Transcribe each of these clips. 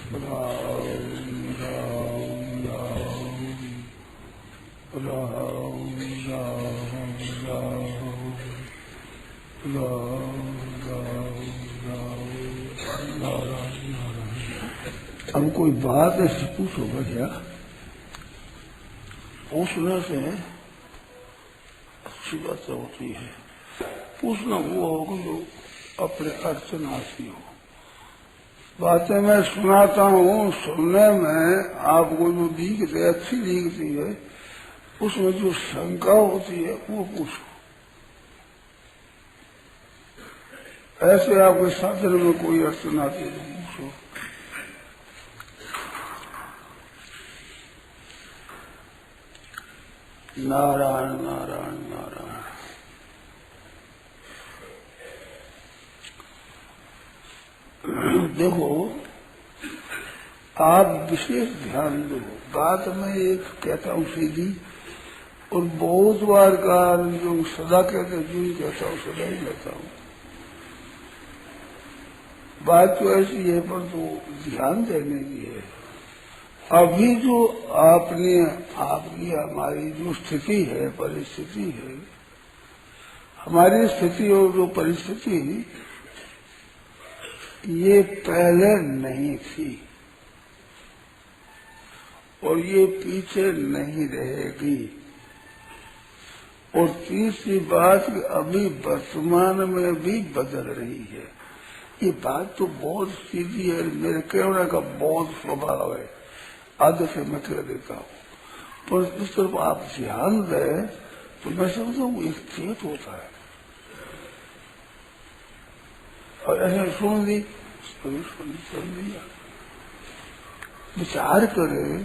राम राम राम राम राम राम राम राम नारायण नारायण। अब कोई बात ऐसी पूछोगा क्या? पूछने से अच्छी बातें होती है। पूछना वो होगा जो अपने अड़चन आती हो। बातें मैं सुनाता हूँ, सुनने में आपको जो दिखती है अच्छी दिखती है, उसमें जो शंका होती है वो पूछो। ऐसे आपके साधन में कोई अड़चन आती है तो पूछो। नारायण नारायण नारायण। देखो, आप विशेष ध्यान दो। बात में एक कहता हूँ सीधी, और बहुत बार का जो सदा कहते जो ही कहता हूँ सदा ही कहता हूँ। बात तो ऐसी है पर तो ध्यान देने की है। अभी जो आपकी हमारी जो स्थिति है, परिस्थिति है, हमारी स्थिति और जो परिस्थिति ये पहले नहीं थी और ये पीछे नहीं रहेगी। और तीसरी बात कि अभी वर्तमान में भी बदल रही है। ये बात तो बहुत सीधी है, मेरे कहने का बहुत स्वभाव है, आदत से मैं कह देता हूँ। पर इस तरफ आप ध्यान दें तो मैं समझता हूँ एक चेत होता है। और ऐसे सुन ली सुन लिया, विचार करे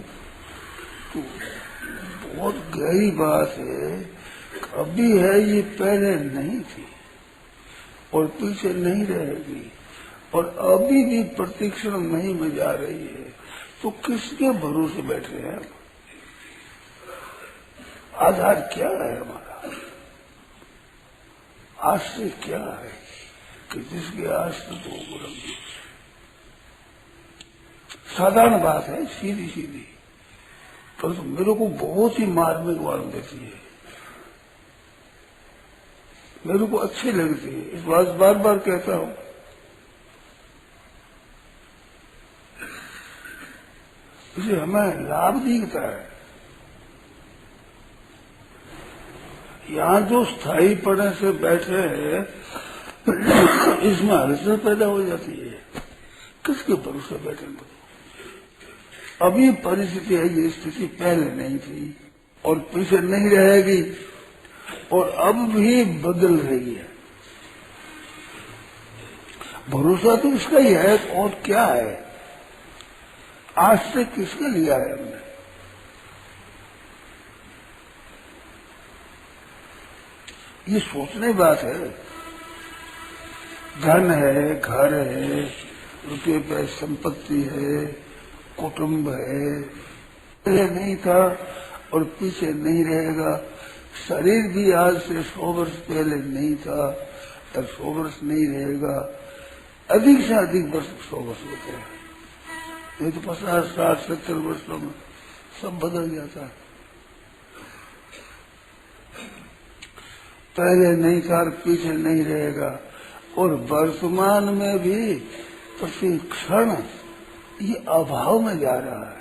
तो बहुत गहरी बात है। अभी है ये पहले नहीं थी और पीछे नहीं रहेगी और अभी भी प्रतीक्षण नहीं में जा रही है। तो किसके भरोसे बैठे हैं? आधार क्या है हमारा? आश्रय क्या है कि जिसके आश्रय तो बुलंदी। साधारण बात है, सीधी सीधी, पर तो मेरे को बहुत ही मार्मिक वाण देती है, मेरे को अच्छी लगती है। इस बात बार बार कहता हूँ। इसे हमें लाभ दिखता है। यहाँ जो स्थायी पड़े से बैठे हैं इसमें हलचल पैदा हो जाती है। किसके भरोसे बैठे? अभी परिस्थिति है, ये स्थिति पहले नहीं थी और पीछे नहीं रहेगी और अब भी बदल रही है। भरोसा तो इसका ही है और क्या है? आज से किसके लिया है हमने? ये सोचने बात है। धन है, घर है, रुपये पे संपत्ति है, कुटुंब है, पहले नहीं था और पीछे नहीं रहेगा। शरीर भी आज से 100 वर्ष पहले नहीं था और 100 वर्ष नहीं रहेगा। अधिक से अधिक वर्ष 100 वर्ष होते हैं, नहीं तो 50, 60, 70 वर्षों में सब बदल जाता है। पहले नहीं था और पीछे नहीं रहेगा। और वर्तमान में भी प्रति क्षण ये अभाव में जा रहा है।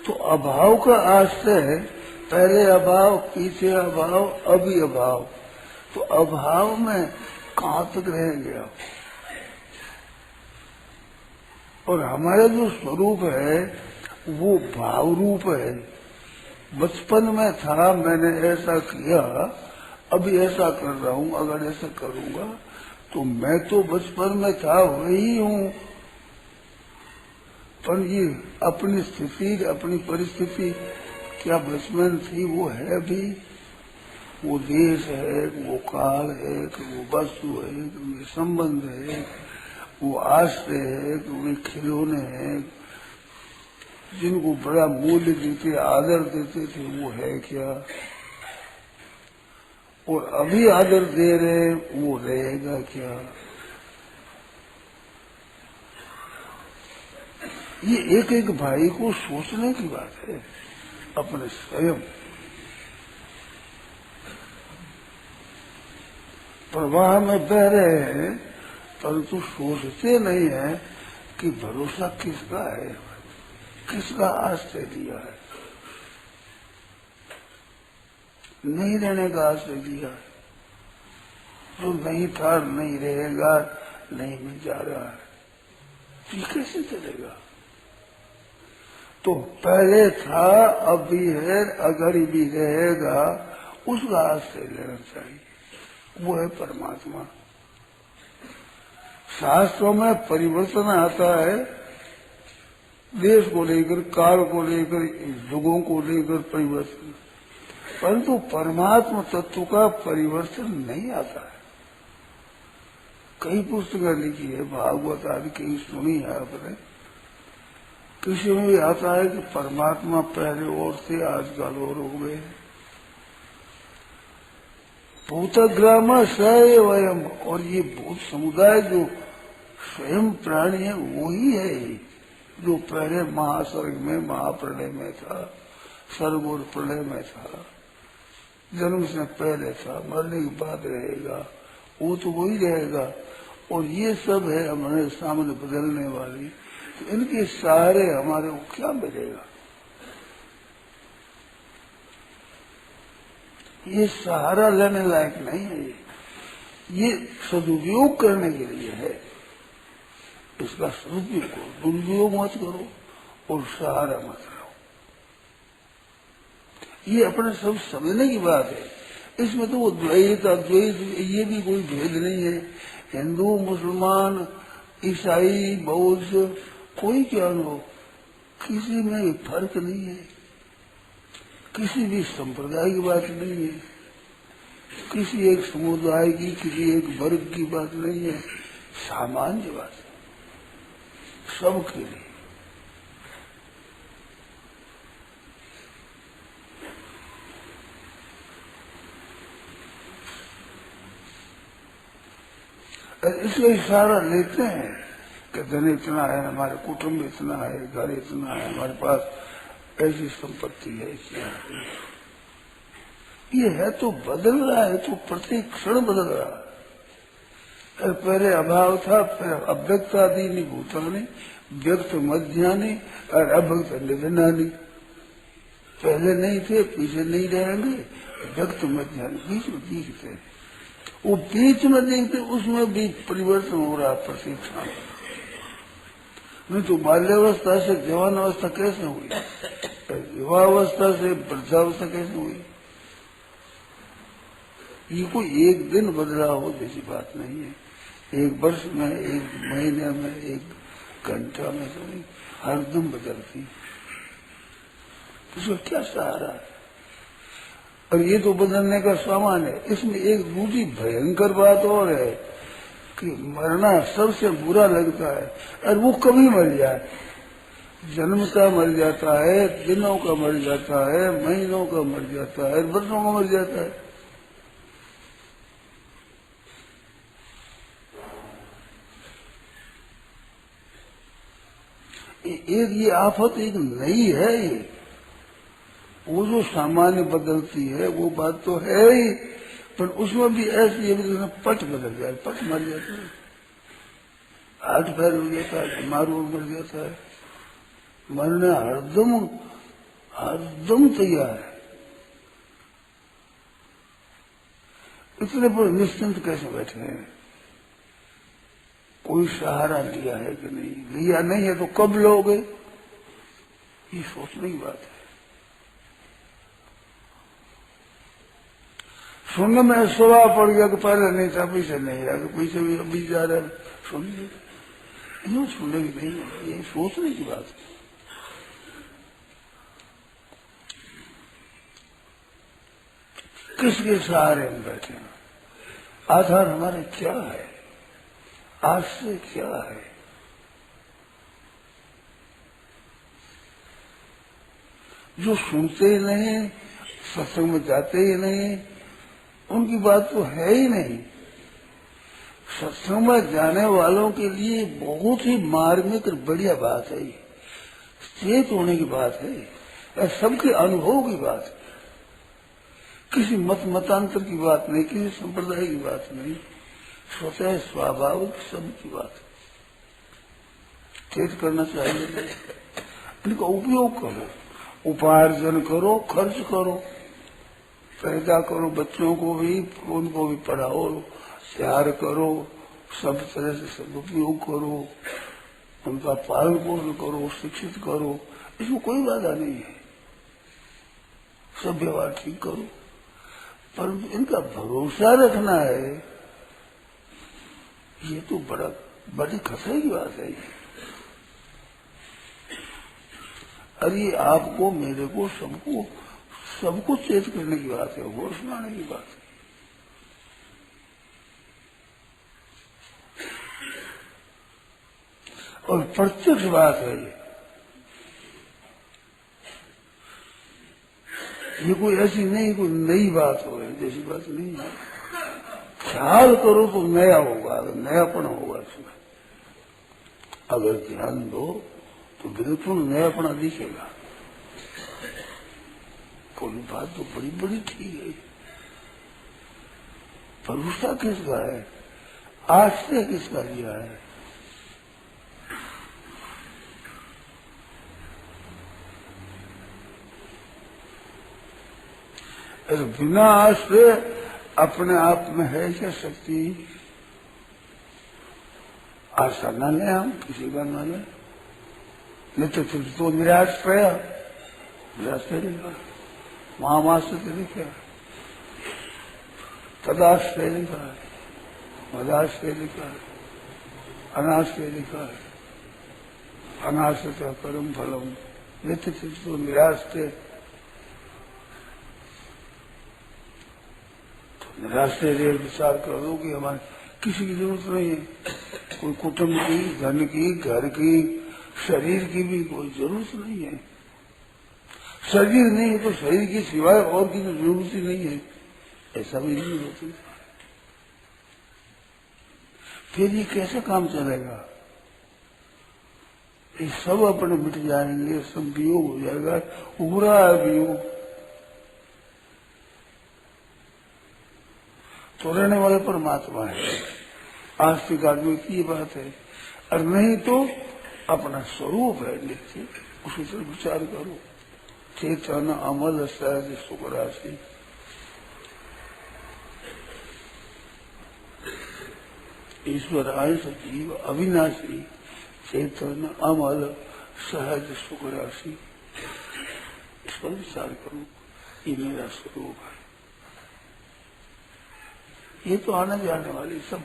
तो अभाव का आश्रय, पहले अभाव, पीछे अभाव, अभी अभाव, तो अभाव में कहाँ तक रहेंगे आप? और हमारा जो स्वरूप है वो भाव रूप है। बचपन में था, मैंने ऐसा किया, अभी ऐसा कर रहा हूँ, अगर ऐसा करूंगा तो मैं तो बचपन में था वही हूँ। पर ये अपनी स्थिति, अपनी परिस्थिति क्या बचपन थी वो है अभी? वो देश है, वो काल है, वो वस्तु है, वो संबंध है, वो आश्रय है, वो खिलौने हैं, जिनको बड़ा मूल्य देते, आदर देते थे, वो है क्या? और अभी आदर दे रहे वो रहेगा क्या? ये एक एक भाई को सोचने की बात है, अपने स्वयं। प्रवाह में बह रहे हैं, परंतु सोचते नहीं है कि भरोसा किसका है, किसका आश्रय दिया है। नहीं रहने का आश्रय दिया है, जो नहीं था नहीं रहेगा, नहीं मिल जा रहा है, ये कैसे चलेगा। तो पहले था, अब भी है, अगर भी रहेगा, उसका आश्रय लेना चाहिए, वो है परमात्मा। शास्त्रों में परिवर्तन आता है, देश को लेकर, काल को लेकर, युगों को लेकर परिवर्तन, परंतु परमात्मा तत्व का परिवर्तन नहीं आता है। कई पुस्तकें लिखी है, भागवत आदि कई सुनी है आपने, किसी में भी आता है कि परमात्मा पहले और थे, आजकल और हो गए। भूतग्राम स वयम, और ये भूत समुदाय जो स्वयं प्राणी है वही है, जो पहले महासर्ग में, महाप्रलय में था, सर्ग और प्रलय में था, जन्म से पहले था, मरने के बाद रहेगा, वो तो वही रहेगा। और ये सब है हमारे सामने बदलने वाली, तो इनके सहारे हमारे को क्या मिलेगा। ये सहारा लेने लायक नहीं है, ये सदुपयोग करने के लिए है। इसका सदुपयोग करो, दुरुपयोग मत करो और सहारा मत रहो। ये अपने सब समझने की बात है। इसमें तो वो द्वैत अद्वैत ये भी कोई भेद नहीं है। हिंदू, मुसलमान, ईसाई, बौद्ध, कोई क्या हो, किसी में फर्क नहीं है। किसी भी संप्रदाय की बात नहीं है, किसी एक समुदाय की, किसी एक वर्ग की बात नहीं है, सामान्य बात है सबके लिए। इसलिए इशारा लेते हैं कि धन इतना है, हमारे कुटुंब इतना है, घर इतना है, हमारे पास ऐसी संपत्ति है, ये है तो बदल रहा है, तो प्रत्येक क्षण बदल रहा है। पहले अभाव था, फिर अव्यक्त आदि नहीं, भूतानी, व्यक्त मध्यानि और अभक्त निधनानी। पहले नहीं थे, पीछे नहीं रहेंगे, व्यक्त मध्यानि बीच में दिखते हैं। वो बीच में देखते, उसमें भी परिवर्तन हो रहा है प्रत्येक क्षण। नहीं तो बाल्यावस्था से जवान अवस्था कैसे हुई, युवावस्था से वृद्धावस्था कैसे हुई। ये कोई एक दिन बदलाव हो जैसी बात नहीं है, एक वर्ष में, एक महीने में, एक घंटा में तो नहीं, हरदम बदलती। इसका क्या सहारा है। और ये तो बदलने का सामान है। इसमें एक दूसरी भयंकर बात और है कि मरना सबसे बुरा लगता है, और वो कभी मर जाए, जन्मता मर जाता है, दिनों का मर जाता है, महीनों का मर जाता है, वर्षों का मर जाता है। एक ये आफत एक नई है। ये वो जो सामान्य बदलती है वो बात तो है ही, पर उसमें भी ऐसी है पट बदल जाए, पट मर जाता है, हाथ पैर हो जाता है, बीमार हो मर जाता है। मरना हरदम हरदम तैयार है। इतने पर निश्चिंत कैसे बैठे हैं। कोई सहारा लिया है कि नहीं, लिया नहीं है तो कब लोगे, ये सोचने की बात है। सुनने में स्वभाव पड़ गया कि पहले नहीं था, पीछे नहीं रहा, कि पीछे भी अभी जा रहा है, सुनिए, यूं सुनने की नहीं है, ये सोचने की बात है। किसके सहारे में बैठे हैं, आधार हमारे क्या है, आश्रय क्या है। जो सुनते ही नहीं, सत्संग में जाते ही नहीं, उनकी बात तो है ही नहीं। सत्संग में जाने वालों के लिए बहुत ही मार्मिक और बढ़िया बात है। चेत होने की बात है, यह सबके अनुभव की बात है, किसी मतांतर की बात नहीं, किसी संप्रदाय की बात नहीं, स्वतः स्वाभाविक सबकी बात है। चेत करना चाहिए, इनका उपयोग करो, उपार्जन करो, खर्च करो, पैदा करो, बच्चों को भी उनको भी पढ़ाओ, प्यार करो, सब तरह से सदुपयोग करो, उनका पालन पोषण करो, शिक्षित करो, इसमें कोई बाधा नहीं है, सब व्यवहार ठीक करो। परंतु इनका भरोसा रखना है, ये तो बड़ी खतरे की बात है। अरे आपको, मेरे को, सबको चेत करने की बात है, होश सुनाने की बात है। और प्रत्यक्ष बात है ये कोई ऐसी नहीं, कोई नई बात हो, जैसी बात नहीं है। ख्याल करो तो नया होगा, नयापन होगा इसमें। अगर ध्यान दो तो बिल्कुल नयापना दिखेगा। कोई बात तो बड़ी बड़ी ठीक है, भरोसा किसका है, आश्रय किसका लिया है? बिना आश्रय अपने आप में है क्या शक्ति? आशा न ले, हम किसी का न ले, नहीं तो फिर तो निराश्रय लिखा, महामाश्रय लिखा, तदाश्रय लिखा है, मदाश्रय लिखा है, अनाश्रय लिखा है, अनाश्रय परम फलम, नित्य फिर तो निराश्रय। रास्ते विचार कर दो कि हमारे किसी की जरूरत नहीं है, कोई कुटुंब की, धन की, घर की, शरीर की भी कोई जरूरत नहीं है। शरीर नहीं है तो शरीर की सिवाय और की तो जरूरत ही नहीं है, ऐसा भी नहीं होती। फिर ये कैसे काम चलेगा? ये सब अपने मिट जाएंगे, सब वियोग हो जाएगा, उभरा है वियोग, तो रहने वाले परमात्मा है। आस्तिक आदमी की ये बात है, और नहीं तो अपना स्वरूप है नित्य, उसी पर विचार करो। चेतन अमल सहज सुख राशि, ईश्वर आयुष जीव अविनाशी, चेतन अमल सहज सुख राशि, इस पर विचार करो। ये मेरा स्वरूप है, ये तो आने जाने वाली, सब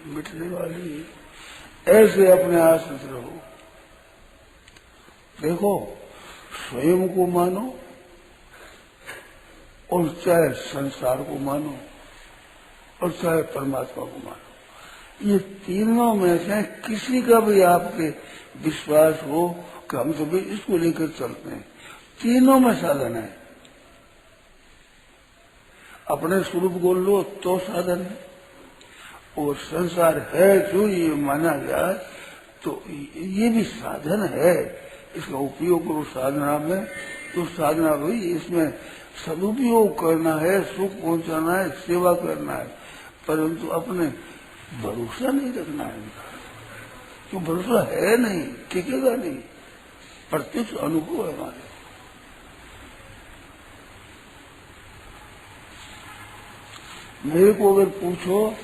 मिटने वाली है। ऐसे अपने आश्रित रहो। देखो, स्वयं को मानो और चाहे संसार को मानो और चाहे परमात्मा को मानो, ये तीनों में से किसी का भी आपके विश्वास हो कि हम तो भी इसको लेकर चलते हैं, तीनों में साधन है। अपने स्वरूप को लो तो साधन है, और संसार है जो ये माना जाए तो ये भी साधन है। इसका उपयोग करो साधना में, तो साधना भाई इसमें सदुपयोग करना है, सुख पहुंचाना है, सेवा करना है, परंतु अपने भरोसा नहीं रखना है इनका, क्यों भरोसा है नहीं, टिकेगा नहीं। प्रत्यक्ष अनुभव है हमारे। मेरे को अगर पूछो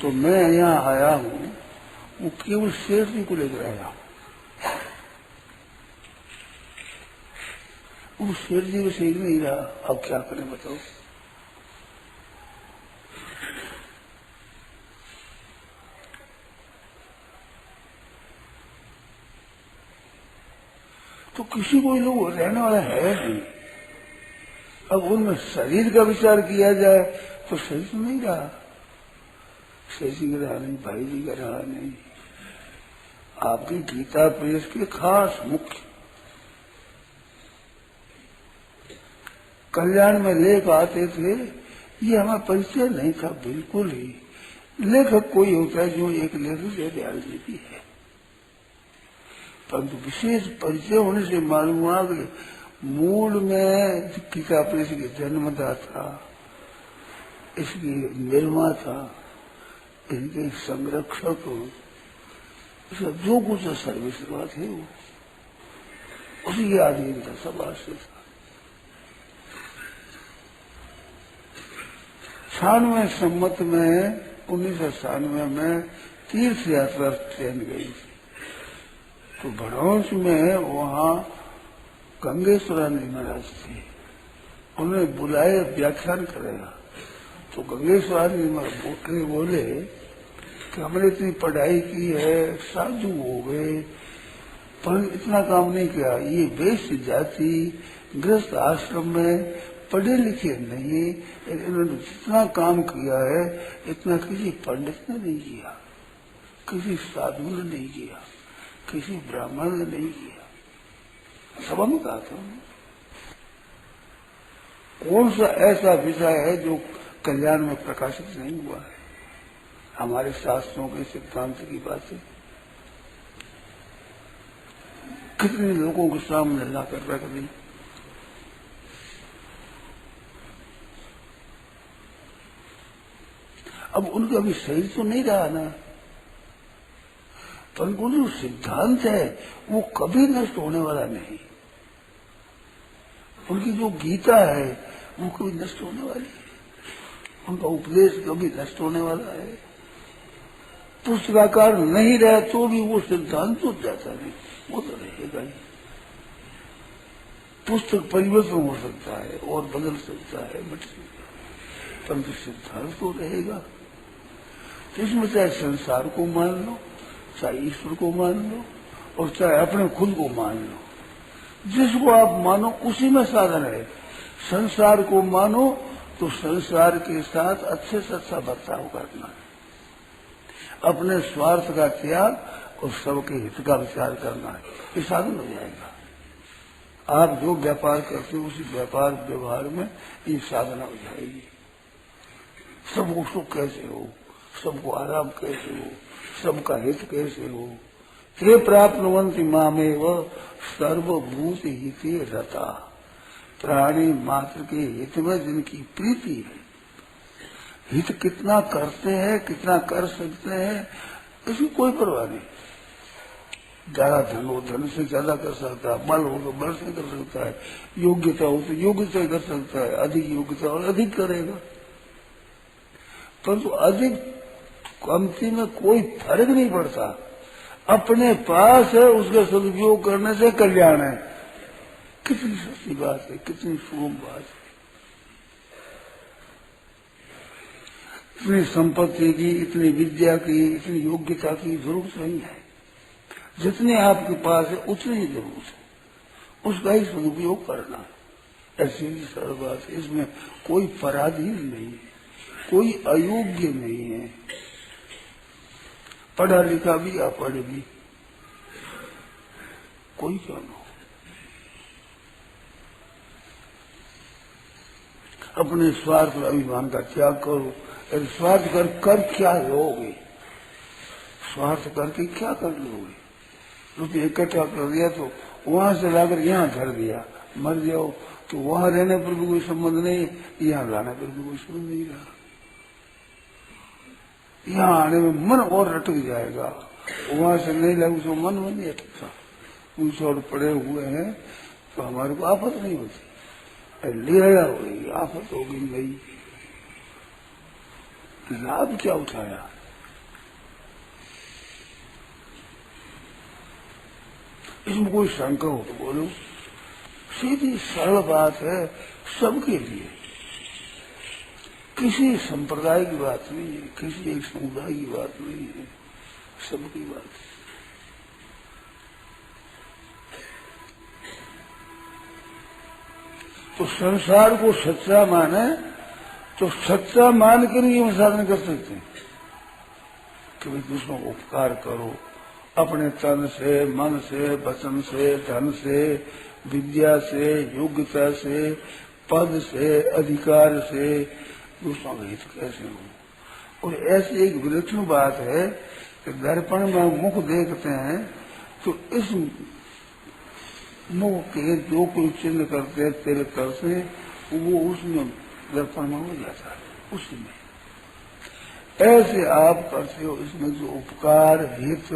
तो मैं यहाँ आया हूँ, वो केवल शेर जी को लेकर आया हूँ। वो शेर जी को सीख नहीं रहा, अब क्या करें बताओ। तो किसी कोई लोग रहने वाला है नहीं। अब उनमें शरीर का विचार किया जाए तो शरीर तो नहीं रहा, शेर जी का रहा नहीं, भाई जी का रहा नहीं। आपकी गीता प्रेस के खास मुख्य कल्याण में लेख आते थे, ये हमें परिचय नहीं था बिल्कुल ही। लेखक कोई होता है जो एक लेखक से दयाल देती है, परंतु विशेष परिचय होने से मालूम हुआ कि मूल में किताब इसके जन्मदाता, इसकी निर्माता, इनके संरक्षक, इसका जो कुछ सर्वश्रेष्ठ है वो उसी के अधीन था, सब आश्रित था। 96 संवत में 1996 में तीर्थ यात्रा ट्रेन गई थी, तो भड़ौंस में वहाँ गंगेश्वरानंद महाराज थे, उन्होंने बुलाए व्याख्यान करेगा। तो गंगेश्वरानंद महाराज बोले कि हमने इतनी पढ़ाई की है, साधु हो गए, पर इतना काम नहीं किया। ये वैश्य जाति गृहस्थ आश्रम में पढ़े लिखे नहीं, इन्होंने जितना काम किया है इतना किसी पंडित ने नहीं किया, किसी साधु ने नहीं किया, किसी ब्राह्मण ने नहीं किया। सब हम कहा था कौन सा ऐसा विषय है जो कल्याण में प्रकाशित नहीं हुआ है। हमारे शास्त्रों के सिद्धांत की बातें कितने लोगों के सामने ला कर रख दी। अब उनका भी शरीर तो नहीं रहा ना, परंतु जो सिद्धांत है वो कभी नष्ट होने वाला नहीं। उनकी जो गीता है वो कभी नष्ट होने वाली है, उनका उपदेश कभी नष्ट होने वाला है। पुस्तकाकार नहीं रहे तो भी वो सिद्धांत तो जाता नहीं, वो तो रहेगा ही। पुस्तक परिवर्तन हो सकता है और बदल सकता है, मिट सकता है, परंतु सिद्धांत तो रहेगा। तो इसमें चाहे संसार को मान लो, चाहे ईश्वर को मान लो, और चाहे अपने खुद को मान लो। जिसको आप मानो उसी में साधन है। संसार को मानो तो संसार के साथ अच्छे से अच्छा बर्ताव करना है, अपने स्वार्थ का त्याग और सबके हित का विचार करना है, ये साधन हो जाएगा। आप जो व्यापार करते हो उसी व्यापार व्यवहार में ये साधना हो जाएगी। सबको सुख कैसे हो, सबको आराम कैसे हो, सबका हित कैसे हो। ते प्राप्नुवन्ति मामेव सर्वभूत हिते रता। प्राणी मात्र के हित में जिनकी प्रीति है, हित कितना करते हैं, कितना कर सकते हैं, इसकी कोई परवाह नहीं। ज्यादा धन हो धन से ज्यादा कर सकता है, बल हो तो बल से कर सकता है, योग्यता हो तो योग्यता से कर सकता है, अधिक योग्यता और अधिक करेगा। परंतु अधिक कमती में कोई फर्क नहीं पड़ता। अपने पास है उसका सदुपयोग करने से कल्याण है। कितनी सच्ची बात है, कितनी शुभ बात है। इतनी संपत्ति की, इतनी विद्या की, इतनी योग्यता की जरूरत नहीं है। जितने आपके पास है उतनी ही जरूरत है, उसका ही सदुपयोग करना। ऐसी ही सरल बात है, इसमें कोई पराधीन नहीं है, कोई अयोग्य नहीं है। पढ़ा लिखा भी अपढ़ भी कोई क्यों न हो। अपने स्वार्थ और अभिमान का त्याग करो। अरे स्वार्थ कर क्या लोगे, स्वार्थ करके क्या कर लोगे। रुपये इकट्ठा कर दिया तो वहां से लाकर यहाँ धर दिया, मर जाओ तो वहां रहने पर भी कोई संबंध नहीं, यहाँ लाने पर भी कोई संबंध नहीं रहा। यहाँ आने में मन और रटक जाएगा, वहां से नहीं लगे तो मन में नहीं अटकता। ऊंचे और पड़े हुए हैं तो हमारे को आफत नहीं होती, लिया होगी आफत होगी नहीं। लाभ क्या उठाया। इसमें कोई शंका हो तो बोलो, सीधी सरल बात है, सबके लिए। किसी संप्रदाय की बात नहीं है, किसी एक समुदाय की बात नहीं है, सबकी बात है। तो संसार को सच्चा माने तो सच्चा मान कर ही हम साधन कर सकते हैं कि भाई दूसरों को उपकार करो, अपने तन से, मन से, वचन से, धन से, विद्या से, योग्यता से, पद से, अधिकार से दूसरों का हित कैसे हो। और ऐसी एक विलक्षण बात है कि दर्पण में मुख देखते हैं तो इस मुख के जो कोई चिन्ह करते तिलक करते वो उसमें दर्पण में हो जाता है उसी में। ऐसे आप करते हो, इसमें जो उपकार हित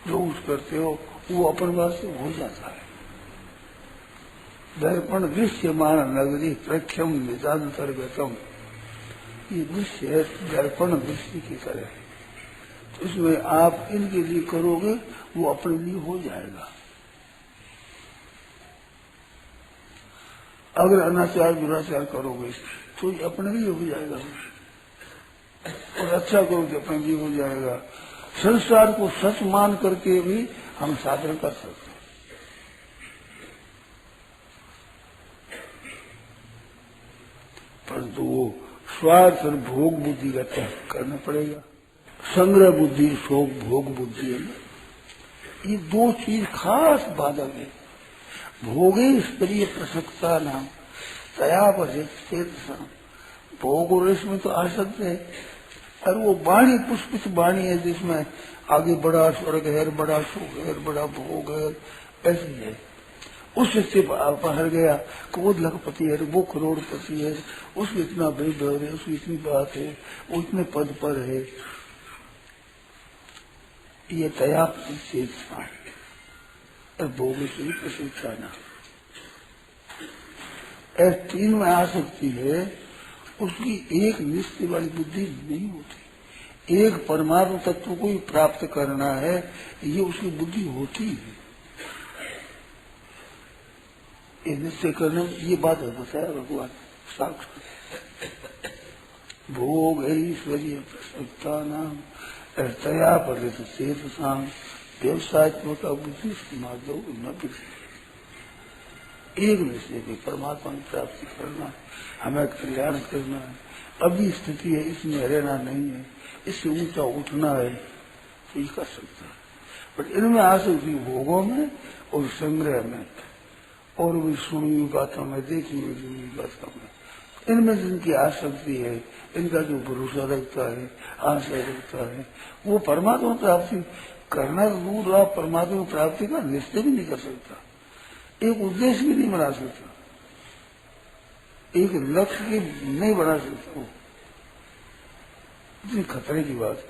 जो कुछ करते हो वो अपन वास्तव हो जाता है। दर्पण दृश्यमान नगरी प्रख्यम निजांतर्गतम, ये दृश्य है दर्पण दृश्य की तरह है। तो इसमें आप इनके लिए करोगे वो अपने लिए हो जाएगा। अगर अनाचार दुराचार करोगे तो ये अपने लिए हो जाएगा, और अच्छा करोगे अपने लिए हो जाएगा। संसार को सच मान करके भी हम साधन कर सकते हैं, परंतु वो स्वार्थ और भोग बुद्धि का त्याग करना पड़ेगा। संग्रह बुद्धि, शोक भोग बुद्धि है, ये दो चीज खास बाधक है। भोगे स्त्रीय प्रसक्ता नाम तया पर भोग और इसमें तो आसक्त है। और वो वाणी पुष्पित वाणी है जिसमें आगे बड़ा स्वर्ग है, बड़ा सुख है, बड़ा भोग है, ऐसी है। उससे बाहर गया क्रोध लखपति है, वो करोड़पति है, उसमें इतना वैभव है, उसकी इतनी बात है, वो इतने पद पर है। ये तया प्रतिष्ठा और भोग से प्रशिक्षा ना, ऐसे तीन में आ सकती है। उसकी एक निश्चय वाली बुद्धि नहीं होती। एक परमात्म तत्व को ही प्राप्त करना है, ये उसकी बुद्धि होती है। ये निश्चय करना, ये बात है बताया भगवान साक्षात। भोग ऐश्वर्य प्रसक्ता नाम तया पर चेतसाम व्यवसाय का बुद्धि माधव न। एक निश्चय की परमात्मा की प्राप्ति करना है, हमें कल्याण करना है। अभी स्थिति है, इसमें रहना नहीं है, इससे ऊंचा उठना है, तो ये कर सकता है। बट इनमें आ सकती भोगों में और संग्रह में और भी सुनी हुई बातों में, देखी हुई बातों में, इनमें जिनकी आसक्ति है, इनका जो भरोसा रखता है, आशय रखता है, वो परमात्मा प्राप्ति करना तो दूर रहा, परमात्मा प्राप्ति का निश्चय भी नहीं कर सकता, एक उद्देश्य भी नहीं बना सकता, एक लक्ष्य भी नहीं बना सकता। वो इतनी खतरे की बात है।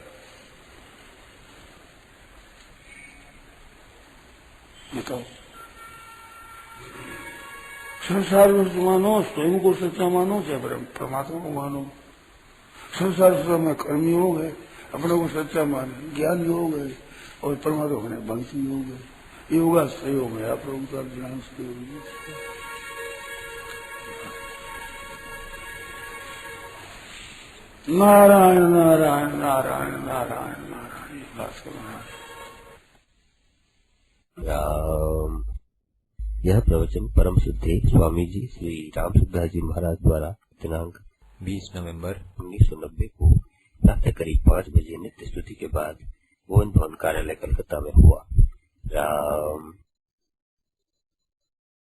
बताओ, संसार में मानो, स्वयं को सच्चा मानो, चाहे परमात्मा को मानो। संसार में कर्मी हो गए, अपने को सच्चा माने, ज्ञानी हो गए, और परमात्मा अपने भक्ति हो गए। योगा सहयोग है, आप लोगों का ज्ञान सहयोग। नारायण नारायण नारायण नारायण नारायण। बात करना राम। यह प्रवचन परम शुद्धे स्वामी जी श्री रामसुखदास जी महाराज द्वारा दिनांक 20 नवंबर 1990 को प्रातः करीब 5 बजे नित्य स्तुति के बाद भुवन भवन कार्यालय कलकत्ता में हुआ। राम।